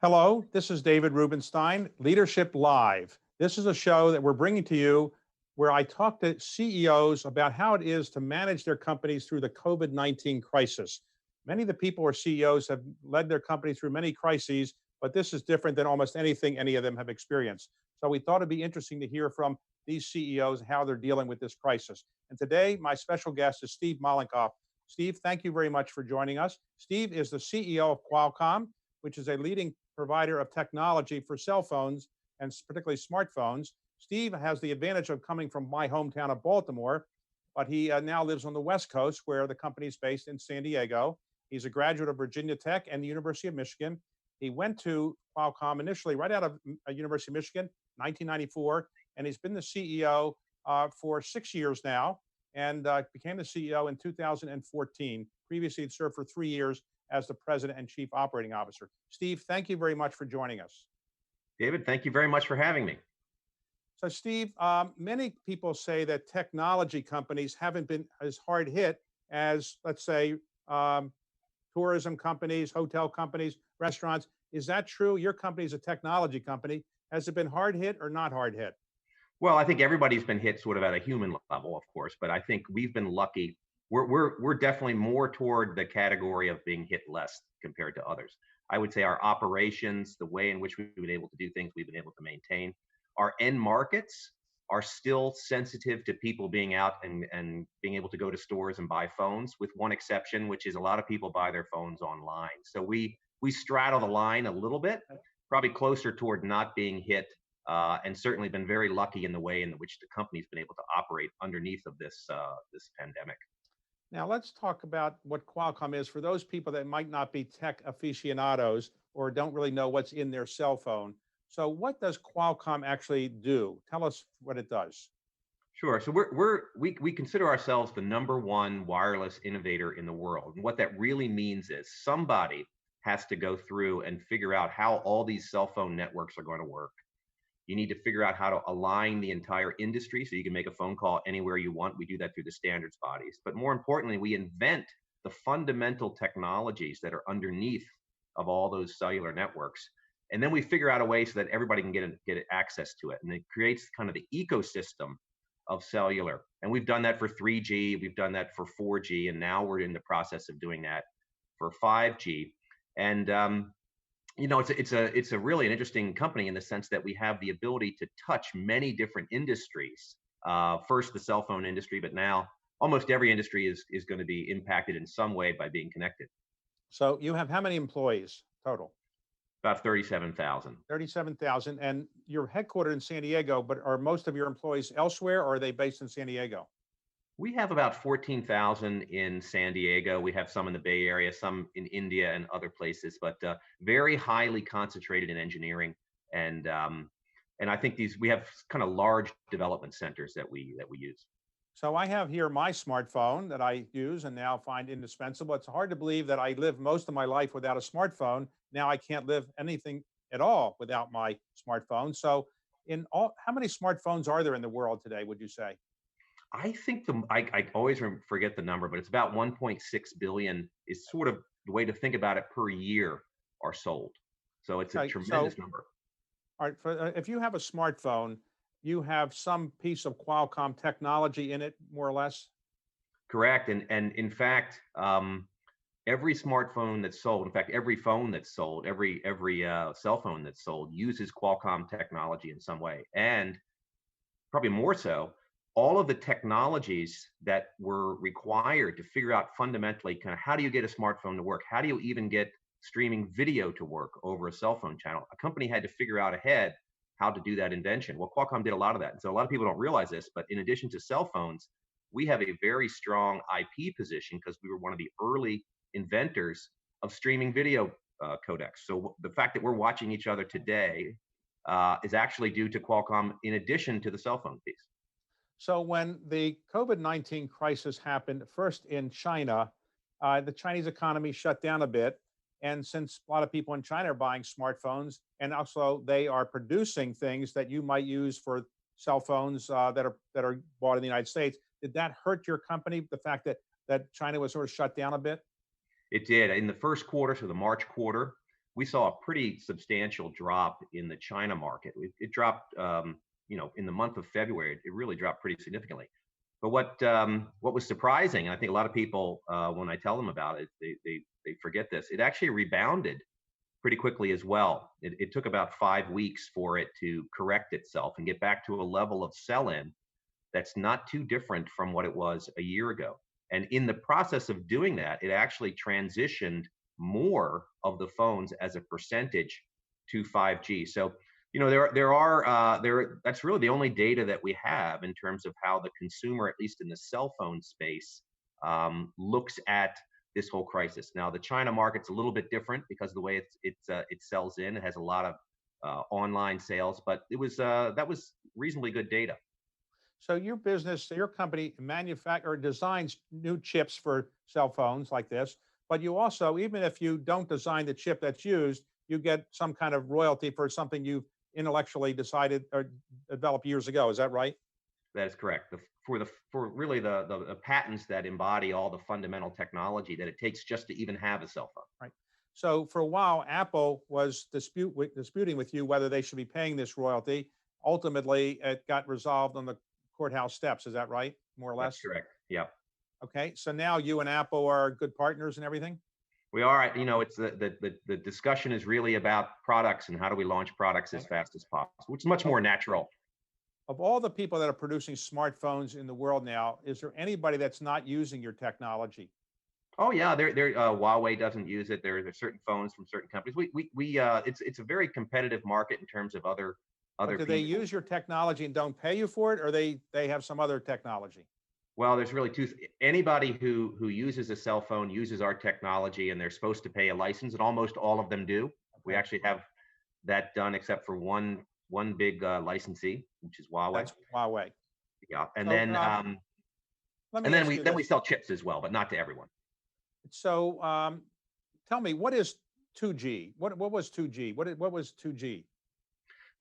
Hello, this is David Rubenstein, Leadership Live. This is a show that we're bringing to you where I talk to CEOs about how it is to manage their companies through the COVID-19 crisis. Many of the people or CEOs have led their company through many crises, but this is different than almost anything any of them have experienced. So we thought it'd be interesting to hear from these CEOs how they're dealing with this crisis. And today, my special guest is Steve Mollenkopf. Steve, thank you very much for joining us. Steve is the CEO of Qualcomm, which is a leading provider of technology for cell phones and particularly smartphones. Steve has the advantage of coming from my hometown of Baltimore, but he now lives on the West Coast where the company is based in San Diego. He's a graduate of Virginia Tech and the University of Michigan. He went to Qualcomm initially right out of University of Michigan, 1994, and he's been the CEO for 6 years now and became the CEO in 2014. Previously, he'd served for 3 years as the president and chief operating officer. Steve, thank you very much for joining us. David, thank you very much for having me. So, Steve, many people say that technology companies haven't been as hard hit as, let's say, tourism companies, hotel companies, restaurants. Is that true? Your company is a technology company. Has it been hard hit or not hard hit? Well, I think everybody's been hit sort of at a human level, of course, but I think we've been lucky. We're definitely more toward the category of being hit less compared to others. I would say our operations, the way in which we've been able to do things, we've been able to maintain. Our end markets are still sensitive to people being out and being able to go to stores and buy phones, with one exception, which is a lot of people buy their phones online. So we straddle the line a little bit, probably closer toward not being hit, and certainly been very lucky in the way in which the company's been able to operate underneath of this pandemic. Now, let's talk about what Qualcomm is for those people that might not be tech aficionados or don't really know what's in their cell phone. So, what does Qualcomm actually do? Tell us what it does. Sure. So we consider ourselves the number one wireless innovator in the world. And what that really means is somebody has to go through and figure out how all these cell phone networks are going to work. You need to figure out how to align the entire industry so you can make a phone call anywhere you want. We do that through the standards bodies. But more importantly, we invent the fundamental technologies that are underneath of all those cellular networks. And then we figure out a way so that everybody can get access to it. And it creates kind of the ecosystem of cellular. And we've done that for 3G, we've done that for 4G, and now we're in the process of doing that for 5G. And it's a really an interesting company in the sense that we have the ability to touch many different industries. First, the cell phone industry, but now almost every industry is going to be impacted in some way by being connected. So, you have how many employees total? About 37,000. 37,000. And you're headquartered in San Diego, but are most of your employees elsewhere or are they based in San Diego? We have about 14,000 in San Diego. We have some in the Bay Area, some in India and other places, but very highly concentrated in engineering. And I think we have kind of large development centers that we use. So I have here my smartphone that I use and now find indispensable. It's hard to believe that I lived most of my life without a smartphone. Now I can't live anything at all without my smartphone. So how many smartphones are there in the world today, would you say? I think I always forget the number, but it's about 1.6 billion is sort of the way to think about it per year are sold. So it's a Okay, tremendous number. all right, if you have a smartphone, you have some piece of Qualcomm technology in it, more or less. Correct. And in fact, every smartphone that's sold, in fact, every phone that's sold, every cell phone that's sold uses Qualcomm technology in some way. And probably more so, all of the technologies that were required to figure out fundamentally kind of how do you get a smartphone to work? How do you even get streaming video to work over a cell phone channel? A company had to figure out ahead how to do that invention. Well, Qualcomm did a lot of that. And so a lot of people don't realize this, but in addition to cell phones, we have a very strong IP position because we were one of the early inventors of streaming video codecs. So the fact that we're watching each other today is actually due to Qualcomm in addition to the cell phone piece. So when the COVID-19 crisis happened, first in China, the Chinese economy shut down a bit. And since a lot of people in China are buying smartphones, and also they are producing things that you might use for cell phones that are bought in the United States, did that hurt your company? The fact that China was sort of shut down a bit? It did. In the first quarter, so the March quarter, we saw a pretty substantial drop in the China market. It dropped, in the month of February, it really dropped pretty significantly. But what was surprising, and I think a lot of people, when I tell them about it, they forget this. It actually rebounded pretty quickly as well. It took about 5 weeks for it to correct itself and get back to a level of sell-in that's not too different from what it was a year ago. And in the process of doing that, it actually transitioned more of the phones as a percentage to 5G. So, that's really the only data that we have in terms of how the consumer, at least in the cell phone space, looks at this whole crisis. Now, the China market's a little bit different because of the way it sells in. It has a lot of online sales, but that was reasonably good data. So your company designs new chips for cell phones like this, but you also, even if you don't design the chip that's used, you get some kind of royalty for something you've intellectually decided or developed years ago. Is that right? That is correct. For really the patents that embody all the fundamental technology that it takes just to even have a cell phone. Right. So for a while, Apple was disputing with you whether they should be paying this royalty. Ultimately, it got resolved on the courthouse steps. Is that right? More or less? That's correct. Yeah. Okay. So now you and Apple are good partners and everything? We are. It's the discussion is really about products and how do we launch products as fast as possible, which is much more natural. Of all the people that are producing smartphones in the world now, is there anybody that's not using your technology? Oh yeah, Huawei doesn't use it. There are certain phones from certain companies. It's a very competitive market in terms of other But do people. they use your technology and don't pay you for it, or they have some other technology? Well, there's really anybody who uses a cell phone uses our technology, and they're supposed to pay a license, and almost all of them do. Okay. We actually have that done, except for one big licensee, which is Huawei. That's Huawei. Yeah, and So, then we sell chips as well, but not to everyone. So tell me, what is 2G? What was 2G? What was 2G?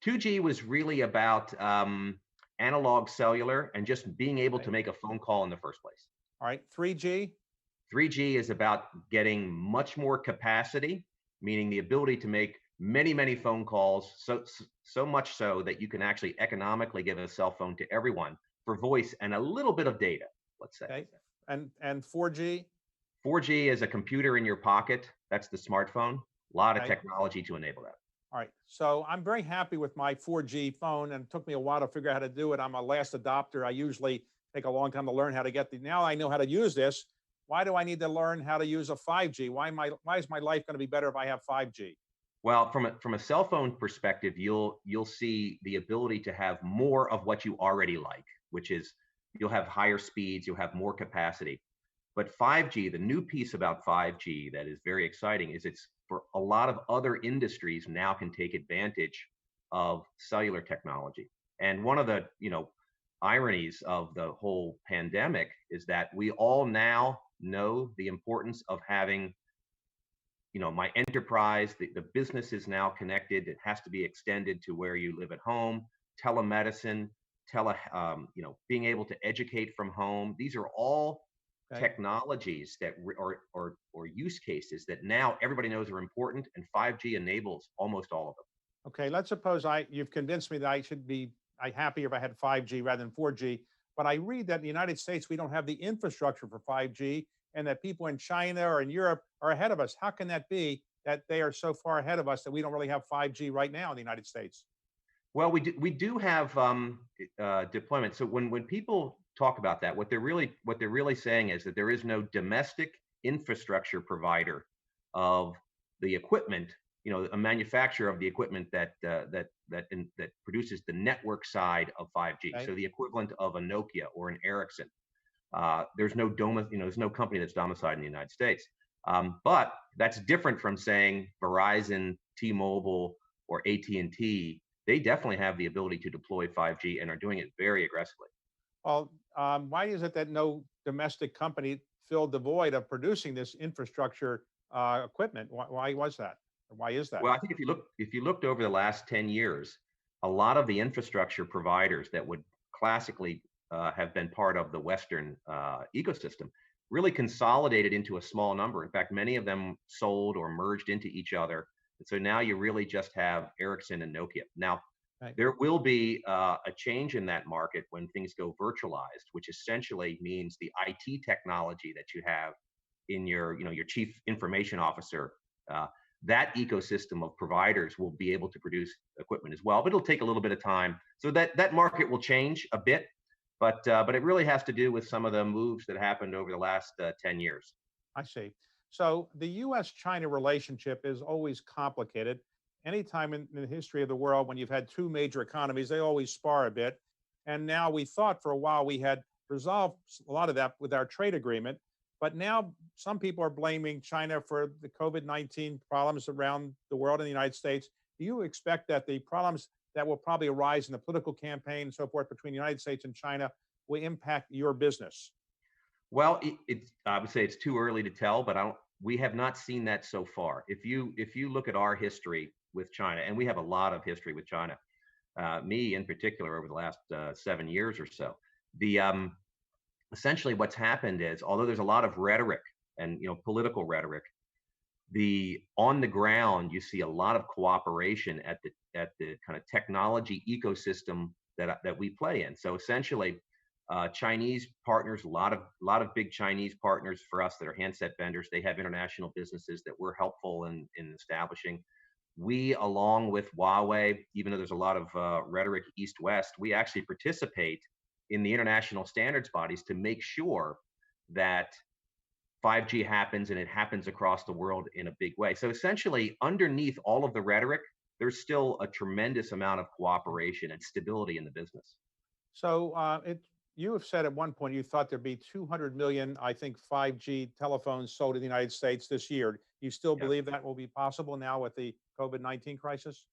2G was really about analog cellular and just being able to make a phone call in the first place. All right, 3G? 3G is about getting much more capacity, meaning the ability to make many phone calls, so much so that you can actually economically give a cell phone to everyone for voice and a little bit of data, let's say. Okay. And 4G? 4G is a computer in your pocket. That's the smartphone. A lot of technology to enable that. All right. So I'm very happy with my 4G phone, and it took me a while to figure out how to do it. I'm a last adopter. I usually take a long time to learn how to get now I know how to use this. Why do I need to learn how to use a 5G? Why is my life going to be better if I have 5G? Well, from a cell phone perspective, you'll see the ability to have more of what you already like, which is you'll have higher speeds, you'll have more capacity. But 5G, the new piece about 5G that is very exciting is it's for a lot of other industries now can take advantage of cellular technology. And one of the, ironies of the whole pandemic is that we all now know the importance of having, my enterprise, the business is now connected. It has to be extended to where you live at home, telemedicine, being able to educate from home. These are all technologies that or use cases that now everybody knows are important, and 5G enables almost all of them. Okay, let's suppose you've convinced me that I should be happier if I had 5G rather than 4G, but I read that in the United States we don't have the infrastructure for 5G, and that people in China or in Europe are ahead of us. How can that be that they are so far ahead of us that we don't really have 5G right now in the United States? Well, we do have deployment. So when people talk about that, what they're really saying is that there is no domestic infrastructure provider of the equipment, a manufacturer of the equipment that produces the network side of 5G. Okay. So the equivalent of a Nokia or an Ericsson. There's no there's no company that's domiciled in the United States. But that's different from saying Verizon, T-Mobile, or AT&T. They definitely have the ability to deploy 5G and are doing it very aggressively. Well, why is it that no domestic company filled the void of producing this infrastructure equipment? Why was that? Or why is that? Well, I think if you looked over the last 10 years, a lot of the infrastructure providers that would classically have been part of the Western ecosystem really consolidated into a small number. In fact, many of them sold or merged into each other. And so now you really just have Ericsson and Nokia. Now, Right. there will be a change in that market when things go virtualized, which essentially means the IT technology that you have in your chief information officer, uh, that ecosystem of providers will be able to produce equipment as well. But it'll take a little bit of time. So that market will change a bit, but it really has to do with some of the moves that happened over the last 10 years. I see. So the U.S.-China relationship is always complicated. Anytime in the history of the world when you've had two major economies, they always spar a bit. And now we thought for a while we had resolved a lot of that with our trade agreement. But now some people are blaming China for the COVID-19 problems around the world in the United States. Do you expect that the problems that will probably arise in the political campaign and so forth between the United States and China will impact your business? Well, I would say it's too early to tell, but I don't. We have not seen that so far. If you look at our history with China, and we have a lot of history with China, me in particular over the last 7 years or so, the essentially what's happened is, although there's a lot of rhetoric and political rhetoric, the on the ground you see a lot of cooperation at the kind of technology ecosystem that we play in. So essentially, Chinese partners, a lot of big Chinese partners for us that are handset vendors. They have international businesses that we're helpful in establishing. We, along with Huawei, even though there's a lot of rhetoric east-west, we actually participate in the international standards bodies to make sure that 5G happens and it happens across the world in a big way. So essentially, underneath all of the rhetoric, there's still a tremendous amount of cooperation and stability in the business. So you have said at one point you thought there'd be 200 million, I think, 5G telephones sold in the United States this year. You still Yeah. believe that will be possible now with the COVID-19 crisis?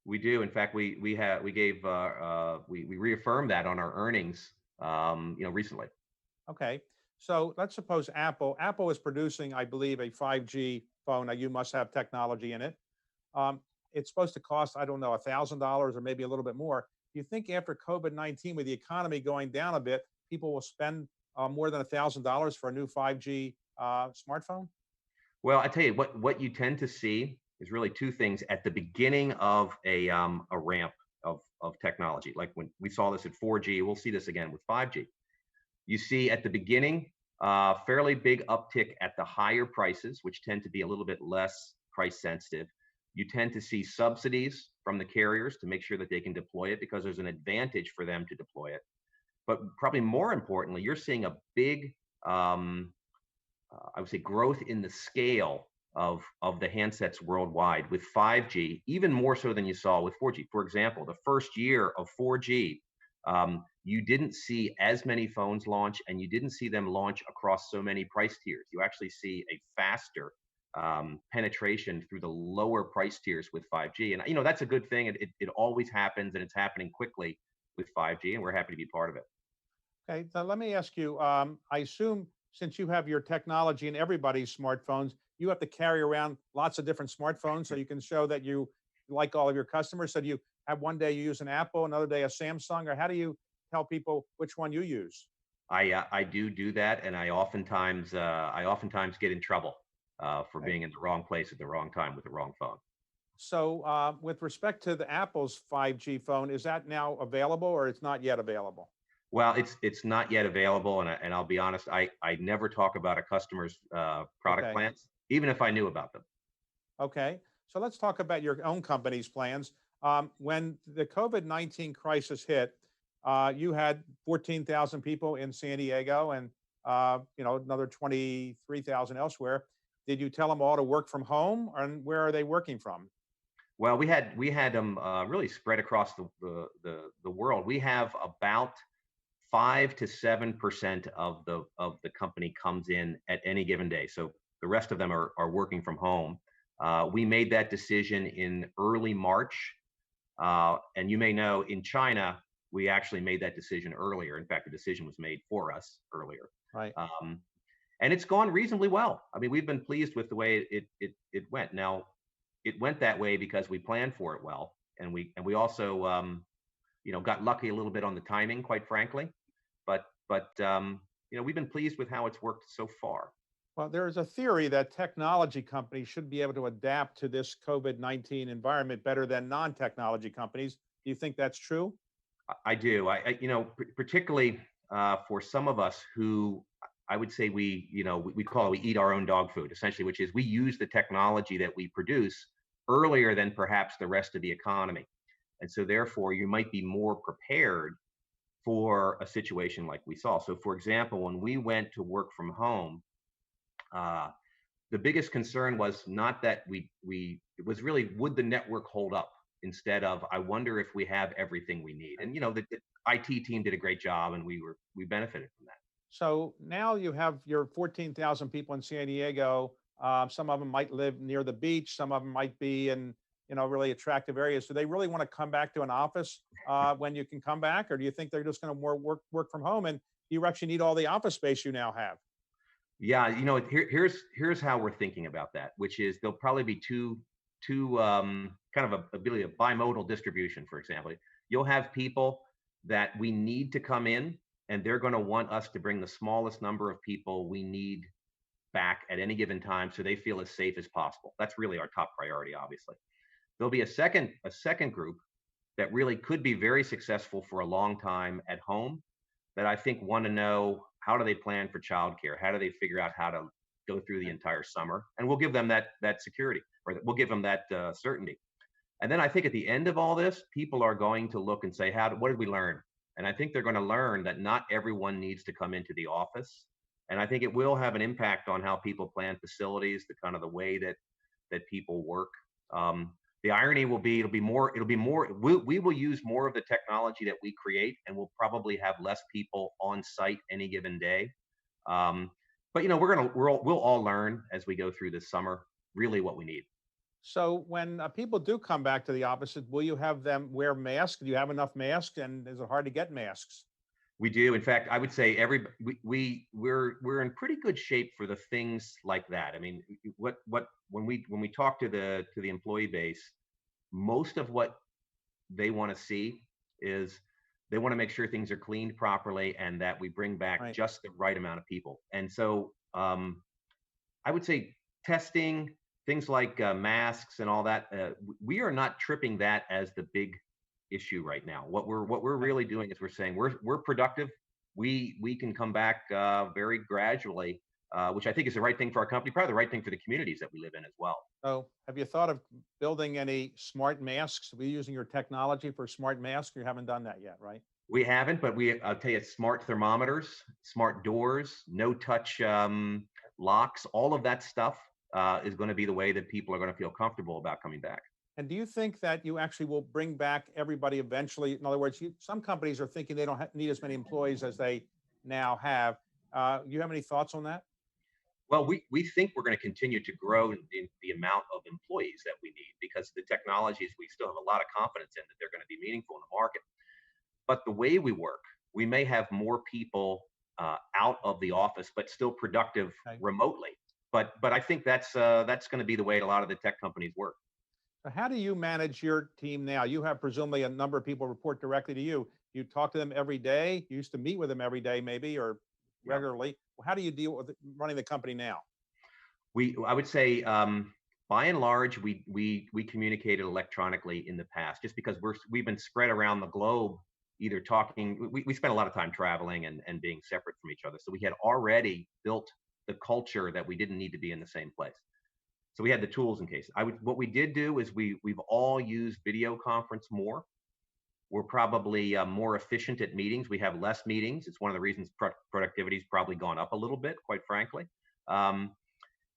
We do. In fact, we reaffirmed that on our earnings, recently. Okay. So let's suppose Apple is producing, I believe, a 5G phone. Now you must have technology in it. Um, it's supposed to cost, I don't know, $1,000 or maybe a little bit more. Do you think after COVID-19, with the economy going down a bit, people will spend more than $1,000 for a new 5G smartphone? Well, I tell you what you tend to see is really two things at the beginning of a ramp of technology. Like when we saw this at 4G, we'll see this again with 5G. You see at the beginning, fairly big uptick at the higher prices, which tend to be a little bit less price sensitive. You tend to see subsidies from the carriers to make sure that they can deploy it because there's an advantage for them to deploy it. But probably more importantly, you're seeing a big, I would say, growth in the scale of the handsets worldwide with 5G, even more so than you saw with 4G. For example, the first year of 4G, you didn't see as many phones launch, and you didn't see them launch across so many price tiers. You actually see a faster penetration through the lower price tiers with 5G, and that's a good thing. It always happens, and it's happening quickly with 5G, and we're happy to be part of it. Okay. Now let me ask you. I assume since you have your technology in everybody's smartphones, you have to carry around lots of different smartphones so you can show that you like all of your customers. So do you have one day you use an Apple, another day a Samsung, or how do you tell people which one you use? I do that, and I oftentimes get in trouble for Okay. being in the wrong place at the wrong time with the wrong phone. So with respect to the Apple's 5G phone, is that now available or it's not yet available? Well, it's not yet available, and I'll be honest, I never talk about a customer's product Okay. plans, even if I knew about them. Okay. So let's talk about your own company's plans. When the COVID-19 crisis hit, you had 14,000 people in San Diego and another 23,000 elsewhere. Did you tell them all to work from home, and where are they working from? Well, we had them really spread across the world. We have about 5 to 7% of the company comes in at any given day. So the rest of them are working from home. We made that decision in early March, and you may know in China we actually made that decision earlier. In fact, the decision was made for us earlier, Right. um, and it's gone reasonably well. I mean, we've been pleased with the way it went. Now, it went that way because we planned for it well, and we also got lucky a little bit on the timing, quite frankly. But we've been pleased with how it's worked so far. Well, there is a theory that technology companies should be able to adapt to this COVID-19 environment better than non-technology companies. Do you think that's true? I do. Particularly for some of us who I would say we call it, we eat our own dog food, essentially, which is we use the technology that we produce earlier than perhaps the rest of the economy. And so therefore you might be more prepared for a situation like we saw. So for example, when we went to work from home, uh, the biggest concern was not that it was really, would the network hold up, instead of, I wonder if we have everything we need. And the IT team did a great job, and we benefited from that. So now you have your 14,000 people in San Diego. Some of them might live near the beach. Some of them might be in, really attractive areas. Do they really want to come back to an office when you can come back, or do you think they're just going to more work from home? And you actually need all the office space you now have? Yeah, here's how we're thinking about that, which is there'll probably be two kind of ability of bimodal distribution. For example, you'll have people that we need to come in, and they're going to want us to bring the smallest number of people we need back at any given time, so they feel as safe as possible. That's really our top priority, obviously. There'll be a second group that really could be very successful for a long time at home, that I think want to know, how do they plan for childcare? How do they figure out how to go through the entire summer? And we'll give them that security, or we'll give them that certainty. And then I think at the end of all this, people are going to look and say, what did we learn? And I think they're going to learn that not everyone needs to come into the office. And I think it will have an impact on how people plan facilities, the kind of the way that people work. The irony will be, we will use more of the technology that we create, and we'll probably have less people on site any given day. But we'll all learn as we go through this summer really what we need. So when people do come back to the offices, will you have them wear masks? Do you have enough masks, and is it hard to get masks? We do. In fact, I would say we're in pretty good shape for the things like that. I mean, when we talk to the employee base, most of what they want to see is, they want to make sure things are cleaned properly, and that we bring back Right. just the right amount of people. And so I would say testing, things like masks and all that, we are not tripping that as the big issue right now. What we're Okay. really doing is we're saying we're productive. We can come back very gradually, which I think is the right thing for our company, probably the right thing for the communities that we live in as well. So have you thought of building any smart masks? Are we using your technology for smart masks? You haven't done that yet, right? We haven't, but I'll tell you, smart thermometers, smart doors, no touch locks, all of that stuff is going to be the way that people are going to feel comfortable about coming back. And do you think that you actually will bring back everybody eventually? In other words, some companies are thinking they don't need as many employees as they now have. You have any thoughts on that? Well, we think we're going to continue to grow in the amount of employees that we need, because the technologies, we still have a lot of confidence in that they're going to be meaningful in the market. But the way we work, we may have more people out of the office, but still productive Okay. remotely. But I think that's going to be the way a lot of the tech companies work. So how do you manage your team now? You have presumably a number of people report directly to you. You talk to them every day. You used to meet with them every day, maybe, or Yeah. regularly. Well, how do you deal with running the company now? I would say, by and large, we communicated electronically in the past, just because we've been spread around the globe, either talking. We spent a lot of time traveling and being separate from each other, so we had already built the culture that we didn't need to be in the same place. So we had the tools in case. What we did do is we've all used video conference more. We're probably more efficient at meetings. We have less meetings. It's one of the reasons productivity's probably gone up a little bit, quite frankly. Um,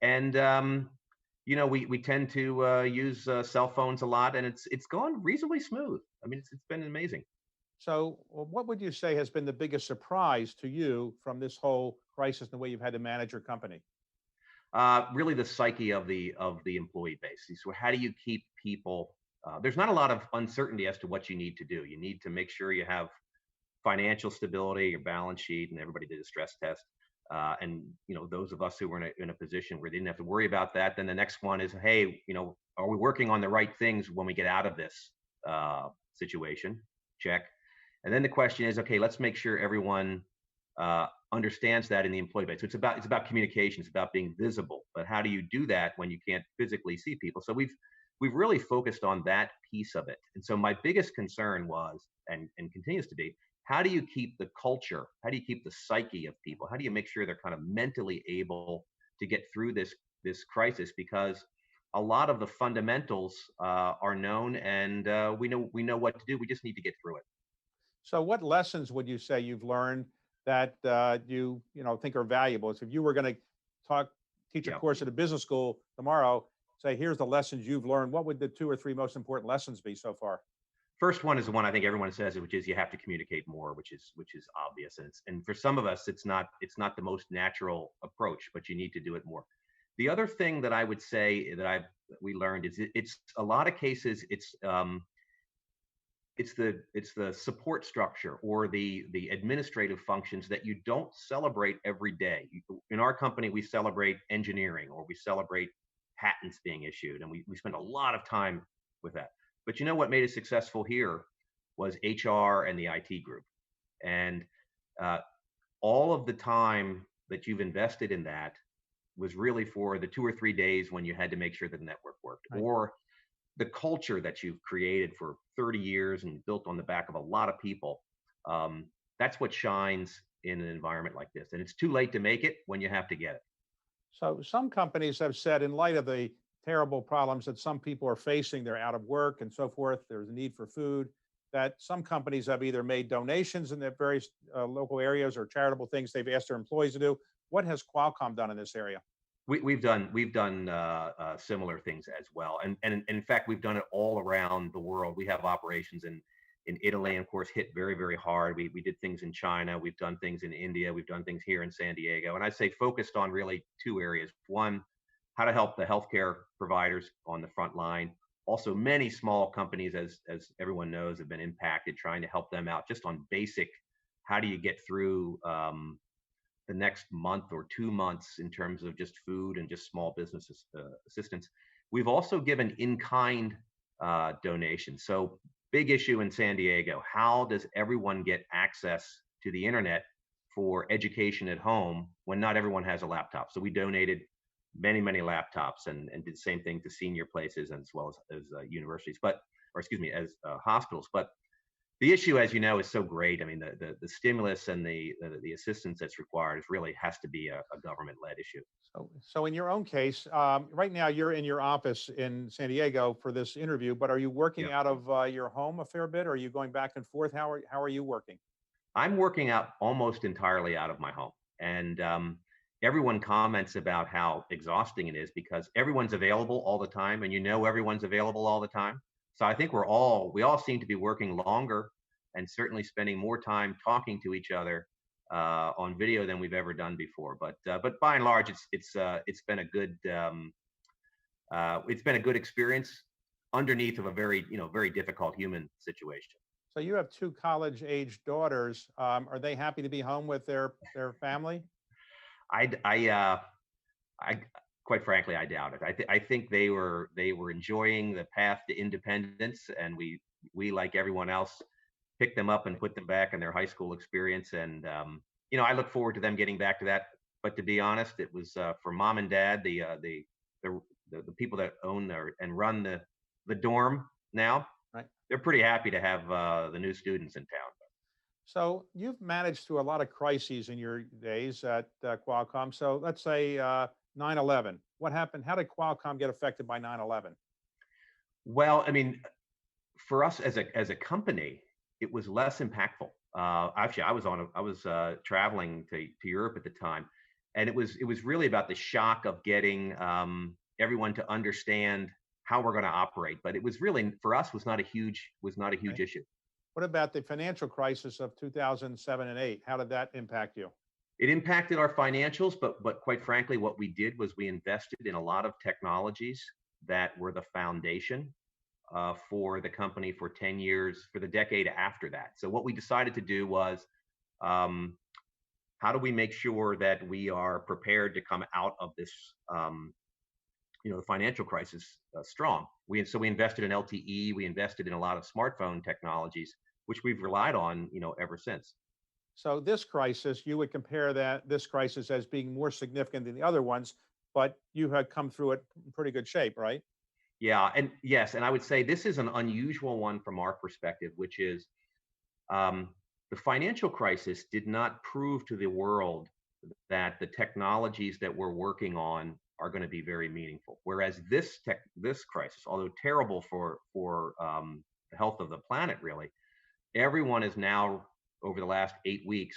and we tend to use cell phones a lot, and it's gone reasonably smooth. I mean, it's been amazing. So, well, what would you say has been the biggest surprise to you from this whole crisis and the way you've had to manage your company? Really, the psyche of the employee base. So how do you keep people? There's not a lot of uncertainty as to what you need to do. You need to make sure you have financial stability, your balance sheet, and everybody did a stress test. And those of us who were in a position where they didn't have to worry about that, then the next one is, hey, are we working on the right things when we get out of this situation? Check. And then the question is, okay, let's make sure everyone understands that in the employee base. So it's about communication, it's about being visible. But how do you do that when you can't physically see people? So we've really focused on that piece of it. And so my biggest concern was, and continues to be, how do you keep the culture? How do you keep the psyche of people? How do you make sure they're kind of mentally able to get through this crisis? Because a lot of the fundamentals are known, and we know what to do. We just need to get through it. So what lessons would you say you've learned that you think are valuable? So if you were going to teach a Yeah. course at a business school tomorrow, say here's the lessons you've learned. What would the 2 or 3 most important lessons be so far? First one is the one I think everyone says, which is you have to communicate more, which is obvious, and for some of us, it's not the most natural approach, but you need to do it more. The other thing that I would say that we learned is it's a lot of cases it's the support structure or the administrative functions that you don't celebrate every day. In our company, we celebrate engineering or we celebrate patents being issued, and we spend a lot of time with that. But you know what made us successful here was HR and the IT group, and uh, all of the time that you've invested in that was really for the 2 or 3 days when you had to make sure the network worked, Right. or the culture that you've created for 30 years and built on the back of a lot of people. um, that's what shines in an environment like this, and it's too late to make it when you have to get it. So some companies have said, in light of the terrible problems that some people are facing, they're out of work and so forth, there's a need for food, that some companies have either made donations in their various local areas or charitable things they've asked their employees to do. What has Qualcomm done in this area? We've done similar things as well, and in fact we've done it all around the world. We have operations in Italy, and of course hit very, very hard. We did things in China, we've done things in India, we've done things here in San Diego, and I'd say focused on really two areas. One, how to help the healthcare providers on the front line. Also, many small companies, as everyone knows, have been impacted. Trying to help them out just on basic, how do you get through the next month or 2 months in terms of just food and just small business assistance. We've also given in-kind donations. So big issue in San Diego. How does everyone get access to the internet for education at home when not everyone has a laptop? So we donated many, many laptops, and did the same thing to senior places as well as universities, or excuse me, as hospitals. But the issue, as you know, is so great. I mean, the stimulus and the assistance that's required is really has to be a government-led issue. So in your own case, right now you're in your office in San Diego for this interview, but are you Yeah, working out of your home a fair bit? Or are you going back and forth? How are you working? I'm working out almost entirely out of my home, and everyone comments about how exhausting it is because everyone's available all the time, and everyone's available all the time. So I think we all seem to be working longer and certainly spending more time talking to each other on video than we've ever done before. But by and large, it's been a good experience underneath of a very very difficult human situation. So you have two college-age daughters. Are they happy to be home with their family? I I uh, I quite frankly, I doubt it. I think they were enjoying the path to independence, and we like everyone else picked them up and put them back in their high school experience. And I look forward to them getting back to that. But to be honest, it was for mom and dad, the the people that own and run the dorm now. Right. They're pretty happy to have the new students in town. So you've managed through a lot of crises in your days at Qualcomm. So let's say 9/11. What happened? How did Qualcomm get affected by 9/11? Well, I mean, for us as a company, it was less impactful. Actually, I was traveling to Europe at the time, and it was really about the shock of getting everyone to understand how we're going to operate. But it was really for us was not a huge Okay. issue. What about the financial crisis of 2007 and 8? How did that impact you? It impacted our financials, but quite frankly, what we did was we invested in a lot of technologies that were the foundation for the company for 10 years, for the decade after that. So what we decided to do was, um, how do we make sure that we are prepared to come out of this, the financial crisis strong? So we invested in LTE, we invested in a lot of smartphone technologies, which we've relied on, ever since. So this crisis, you would compare this crisis as being more significant than the other ones, but you had come through it in pretty good shape, right? Yeah, and yes, and I would say this is an unusual one from our perspective, which is um, the financial crisis did not prove to the world that the technologies that we're working on are going to be very meaningful. Whereas this crisis, although terrible for the health of the planet, really, everyone is now over the last 8 weeks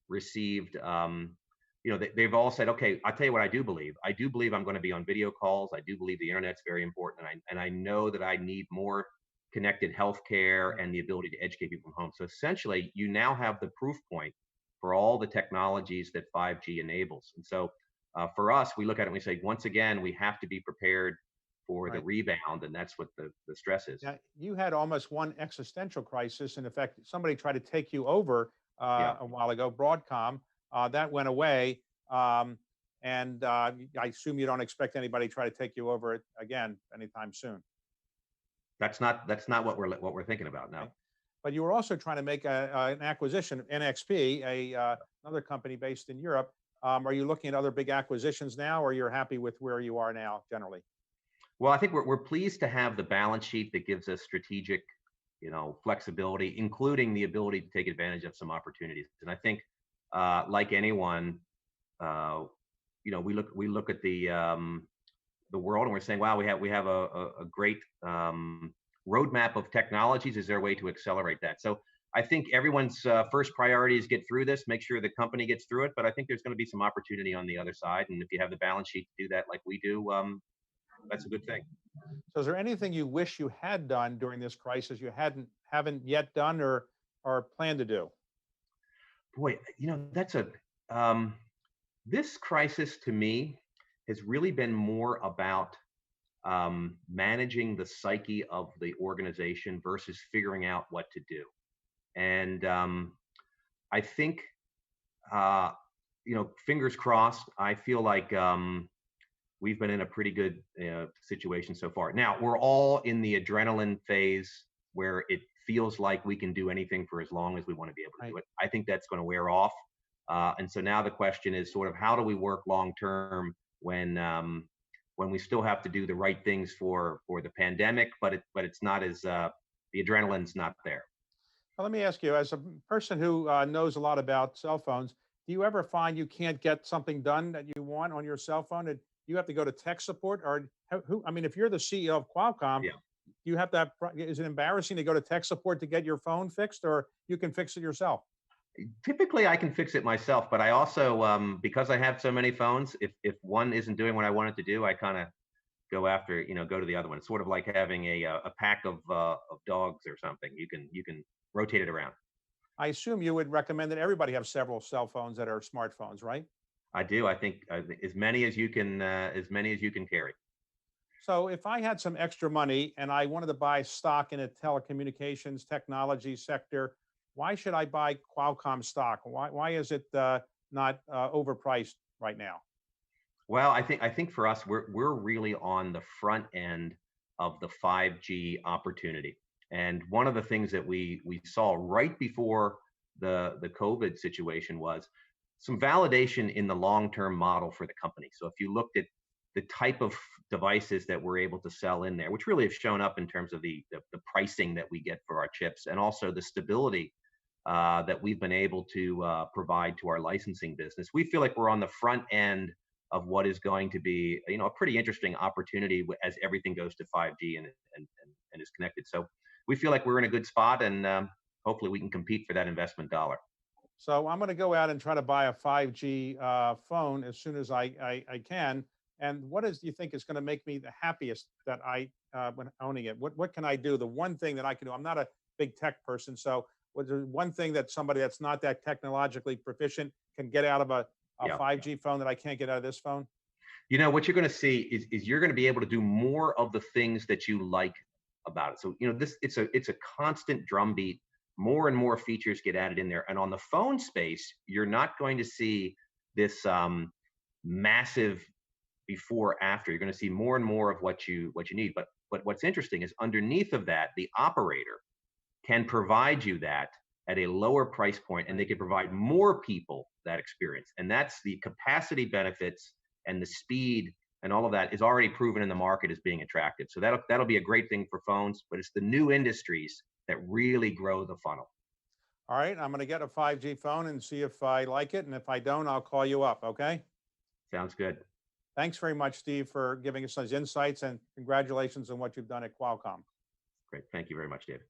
received. They've all said, okay, I'll tell you what I do believe. I do believe I'm going to be on video calls. I do believe the internet's very important, and I know that I need more connected healthcare and the ability to educate people from home. So essentially, you now have the proof point for all the technologies that 5G enables. And so for us, we look at it and we say, once again, we have to be prepared for the Right. rebound, and that's what the stress is. Now, you had almost one existential crisis. In effect, somebody tried to take you over Yeah. a while ago, Broadcom. That went away. And I assume you don't expect anybody to try to take you over again anytime soon. That's not what we're thinking about now. Okay. But you were also trying to make an acquisition, NXP, another company based in Europe. Are you looking at other big acquisitions now, or you're happy with where you are now generally? Well, I think we're pleased to have the balance sheet that gives us strategic, flexibility, including the ability to take advantage of some opportunities. And I think, like anyone, uh, we look at the world and we're saying, wow, we have a great roadmap of technologies. Is there a way to accelerate that? So I think everyone's first priority is get through this, make sure the company gets through it. But I think there's going to be some opportunity on the other side, and if you have the balance sheet to do that, like we do, that's a good thing. So, is there anything you wish you had done during this crisis you haven't yet done or plan to do? Boy, that's a um, this crisis to me has really been more about managing the psyche of the organization versus figuring out what to do. And I think, uh, fingers crossed. I feel like we've been in a pretty good situation so far. Now we're all in the adrenaline phase where it feels like we can do anything for as long as we want to be able to do Right. it. I think that's going to wear off, and so now the question is sort of how do we work long term when we still have to do the right things for the pandemic, but it's not as the adrenaline's not there. Well, let me ask you, as a person who knows a lot about cell phones, do you ever find you can't get something done that you want on your cell phone, and you have to go to tech support, or who? I mean, if you're the CEO of Qualcomm, Yeah. you have to have, is it embarrassing to go to tech support to get your phone fixed, or you can fix it yourself? Typically, I can fix it myself, but I also, because I have so many phones, if one isn't doing what I want it to do, I kind of go to the other one. It's sort of like having a pack of dogs or something. You can rotate it around. I assume you would recommend that everybody have several cell phones that are smartphones, right? I do. I think as many as you can carry. So if I had some extra money and I wanted to buy stock in a telecommunications technology sector, why should I buy Qualcomm stock? Why is it not overpriced right now? Well, I think for us, we're really on the front end of the 5G opportunity. And one of the things that we saw right before the COVID situation was some validation in the long-term model for the company. So if you looked at the type of devices that we're able to sell in there, which really have shown up in terms of the pricing that we get for our chips, and also the stability that we've been able to provide to our licensing business, we feel like we're on the front end of what is going to be, a pretty interesting opportunity as everything goes to 5G and is connected. So we feel like we're in a good spot, and hopefully we can compete for that investment dollar. So I'm going to go out and try to buy a 5G phone as soon as I can. And what do you think is going to make me the happiest that when owning it? What can I do? The one thing that I can do. I'm not a big tech person, so what's the one thing that somebody that's not that technologically proficient can get out of a Yeah. 5G phone that I can't get out of this phone? What you're going to see is you're going to be able to do more of the things that you like about it. So, this it's a constant drumbeat. More and more features get added in there. And on the phone space, you're not going to see this massive before after. You're going to see more and more of what you need. But what's interesting is underneath of that, the operator can provide you that at a lower price point, and they can provide more people that experience. And that's the capacity benefits, and the speed and all of that is already proven in the market as being attractive. So that'll be a great thing for phones, but it's the new industries that really grow the funnel. All right, I'm going to get a 5G phone and see if I like it. And if I don't, I'll call you up. Okay. Sounds good. Thanks very much, Steve, for giving us those insights, and congratulations on what you've done at Qualcomm. Great. Thank you very much, David.